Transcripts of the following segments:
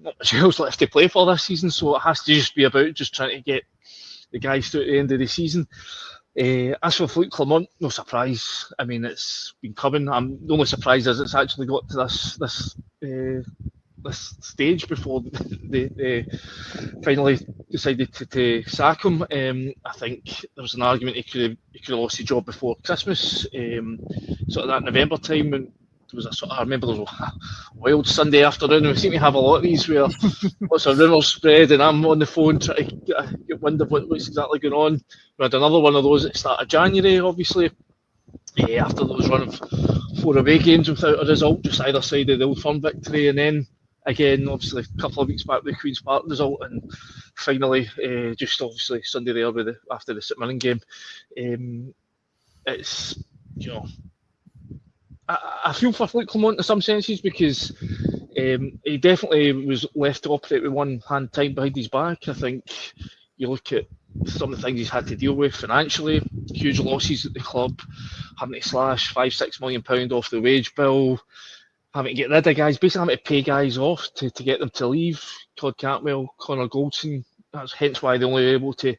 not much else left to play for this season, so it has to just be about just trying to get the guys through at the end of the season. As for Philippe Clement, no surprise. I mean, it's been coming. I'm the only surprise is it's actually got to this stage before they finally decided to sack him. I think there was an argument he could have lost his job before Christmas, sort of that November time when there was I remember there was a wild Sunday afternoon. We seem to have a lot of these where lots of rumours spread, and I'm on the phone trying to get wind of what's exactly going on. We had another one of those at the start of January, obviously, after those run of 4 away games without a result, just either side of the Old Firm victory, and then again, obviously, a couple of weeks back with the Queen's Park result, and finally, just obviously Sunday there after the St Mirren game. It's, I feel for Philippe Clement in some senses because he definitely was left to operate with one hand tied behind his back. I think you look at some of the things he's had to deal with financially, huge losses at the club, having to slash £5-6 million off the wage bill, having to get rid of guys, basically having to pay guys off to get them to leave. Todd Cantwell, Connor Goldson, that's hence why they only were able to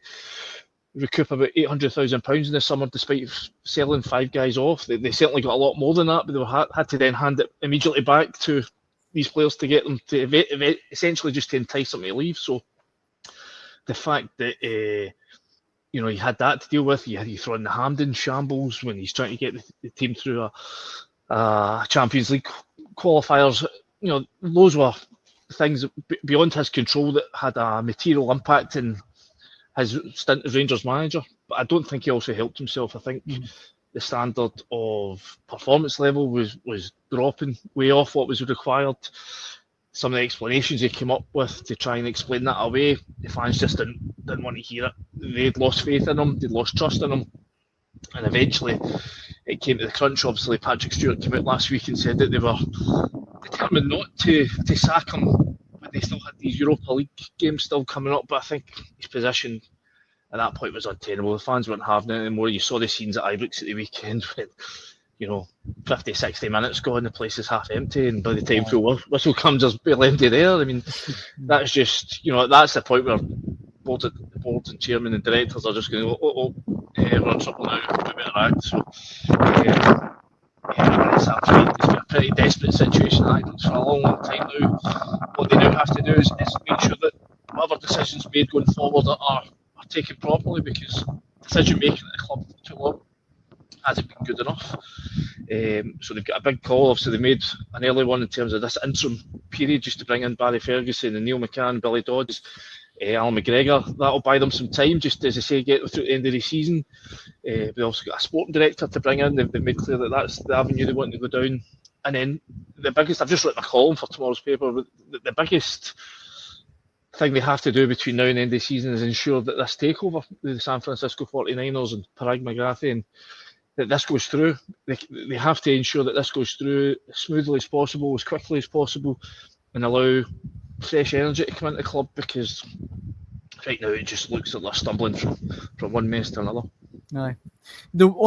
recoup about £800,000 in the summer despite selling 5 guys off. They certainly got a lot more than that, but they had to then hand it immediately back to these players to get them to essentially just to entice them to leave. So the fact that he had that to deal with, you throw in the Hampden shambles when he's trying to get the team through a Champions League qualifiers, those were things beyond his control that had a material impact in his stint as Rangers manager. But I don't think he also helped himself. I think the standard of performance level was dropping way off what was required. Some of the explanations he came up with to try and explain that away, the fans just didn't want to hear it. They'd lost faith in him, they'd lost trust in him, and eventually it came to the crunch. Obviously, Patrick Stewart came out last week and said that they were determined not to sack him, but they still had these Europa League games still coming up. But I think his position at that point was untenable. The fans weren't having it anymore. You saw the scenes at Ibrox at the weekend when 50, 60 minutes gone, the place is half empty, and by the time full whistle comes, there's barely empty there. I mean, that's just, that's the point where the board and chairman and directors are just going to run something out, do a better act. So, it's a pretty desperate situation at Ibrox for a long, long time now. What they now have to do is make sure that whatever decisions made going forward are taken properly, because decision making at the club for too long hasn't been good enough. So they've got a big call. Obviously, they made an early one in terms of this interim period just to bring in Barry Ferguson and Neil McCann, Billy Dodds, Allan McGregor. That'll buy them some time, just as I say, get them through the end of the season. They also got a sporting director to bring in. They've made clear that that's the avenue they want to go down. And then the biggest, I've just written a column for tomorrow's paper, but the biggest thing they have to do between now and the end of the season is ensure that this takeover, the San Francisco 49ers and Parag McGrath, and that this goes through. They have to ensure that this goes through as smoothly as possible, as quickly as possible, and allow fresh energy to come into the club, because right now it just looks like they're stumbling from one mess to another. Aye.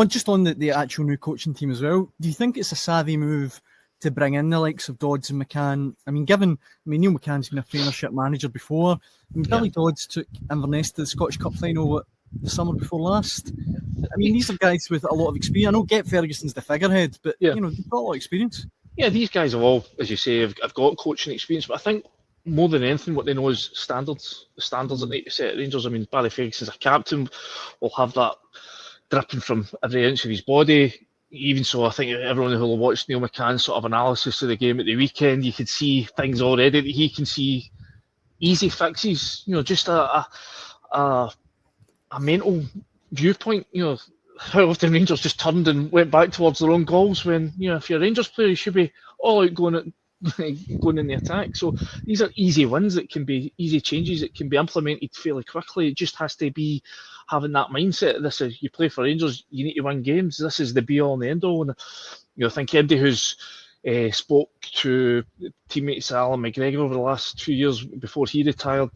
Just on the actual new coaching team as well, do you think it's a savvy move to bring in the likes of Dodds and McCann? I mean, Neil McCann's been a Premiership manager before. Billy Dodds took Inverness to the Scottish Cup final the summer before last. I mean, these are guys with a lot of experience. I know Get Ferguson's the figurehead, but they've got a lot of experience. Yeah, these guys have all, as you say, have got coaching experience, but I think more than anything, what they know is standards. The standards that they need to set at Rangers. I mean, Barry Ferguson's a captain, will have that dripping from every inch of his body. Even so, I think everyone who will watch Neil McCann's sort of analysis of the game at the weekend, you could see things already that he can see easy fixes. Just a mental viewpoint. How often Rangers just turned and went back towards their own goals when, if you're a Rangers player, you should be all out going in the attack. So these are easy wins that can be easy changes that can be implemented fairly quickly. It just has to be having that mindset. This is, you play for Rangers, you need to win games. This is the be all and the end all. And I think anybody who's spoke to teammates Allan McGregor over the last 2 years before he retired.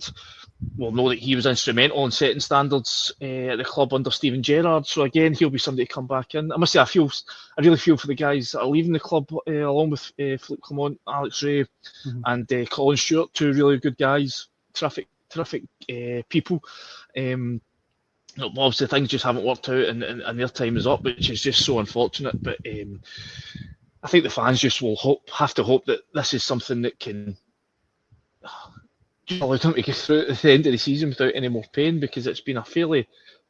Will know that he was instrumental in setting standards at the club under Steven Gerrard. So again, he'll be somebody to come back in. I must say, I really feel for the guys that are leaving the club, along with Philippe Clement, Alex Ray, and Colin Stewart, 2 really good guys, terrific people. Obviously, things just haven't worked out, and their time is up, which is just so unfortunate. But I think the fans just will have to hope that this is something that can allow them to get through at the end of the season without any more pain, because it's been a fairly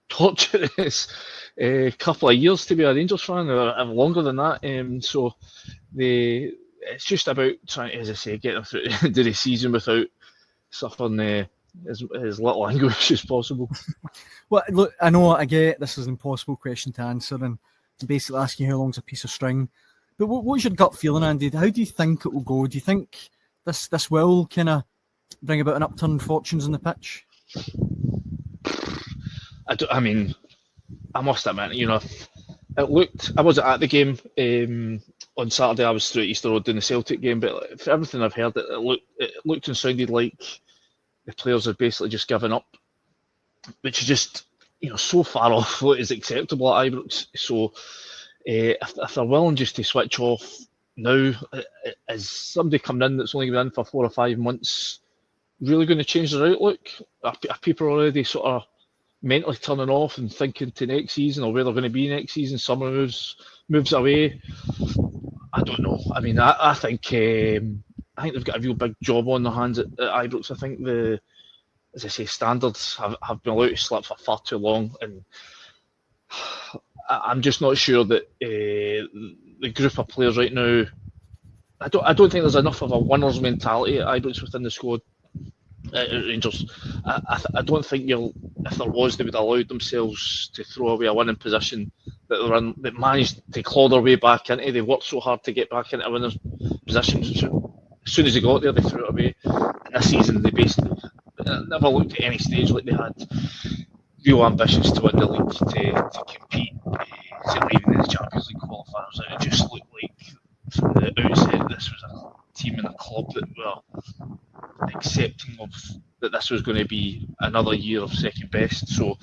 torturous couple of years to be a Rangers fan, or longer than that. So it's just about trying to, as I say, get them through the end of the season without suffering as little anguish as possible. Well, look, I get this is an impossible question to answer, and basically asking how long's a piece of string. But what's your gut feeling, Andy? How do you think it will go? Do you think this will kind of bring about an upturn in fortunes on the pitch? I mean, I must admit, it looked. I wasn't at the game on Saturday. I was through at Easter Road doing the Celtic game, but for everything I've heard, it looked and sounded like the players had basically just given up, which is just so far off what is acceptable at Ibrox. So if they're willing just to switch off now, is somebody coming in that's only been in for 4 or 5 months really going to change their outlook? Are people already sort of mentally turning off and thinking to next season, or where they're going to be next season? Summer moves away. I don't know. I mean, I think they've got a real big job on their hands at Ibrox. I think as I say, standards have been allowed to slip for far too long, and I'm just not sure that the group of players right now. I don't think there's enough of a winner's mentality at Ibrox within the squad. Rangers, I don't think if there was, they would allow themselves to throw away a winning position that managed to claw their way back into. They worked so hard to get back into a winner's position. As soon as they got there, they threw it away. And this season, they basically never looked at any stage like they had real ambitions to win the league, to compete, even in the Champions League qualifiers. And it just looked like from the outset this was a team and a club that were accepting of that this was going to be another year of second best. So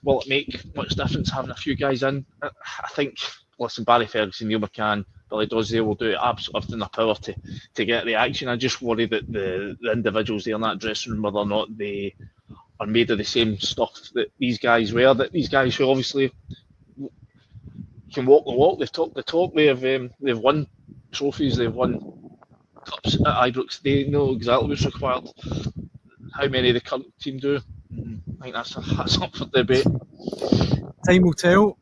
will it make much difference having a few guys in? I think, listen, Barry Ferguson, Neil McCann, Billy Dosdale will do absolutely in their power to get the action. I just worry that the individuals there in that dressing room, whether or not they are made of the same stuff that these guys were, that these guys who obviously can walk the walk, they've talked the talk, they've won trophies, they've won cups at Ibrox, they know exactly what's required. How many of the current team do? I think that's up for debate. Time will tell.